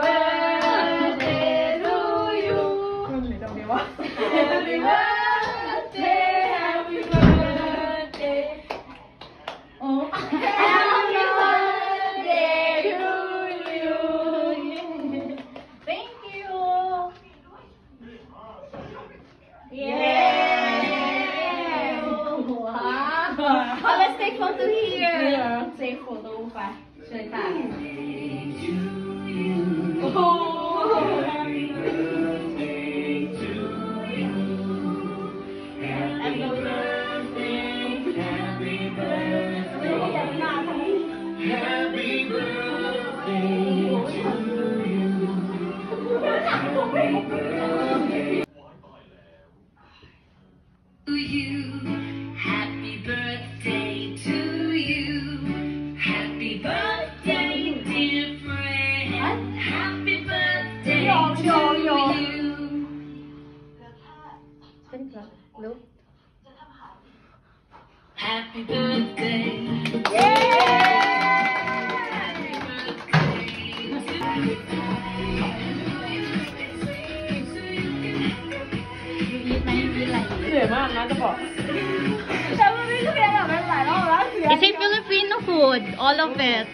birthday to you Happy birthday Happy birthday Oh Happy birthday to you Thank you Yeah Wow Oh let's take photo here Take photo ไปเชิญค่ะโอ้โห Happy birthday to you Happy birthday Happy birthday Happy birthday to you Happy birthday to you Happy birthday to you Happy birthday dear friend Happy birthday to you เป็นครับลูก Happy birthday Happy birthday เหนื่อยมากนะจะบอกแต่มันไม่เรียนแบบหลายรอบแล้ว It's a Filipino food, all of it.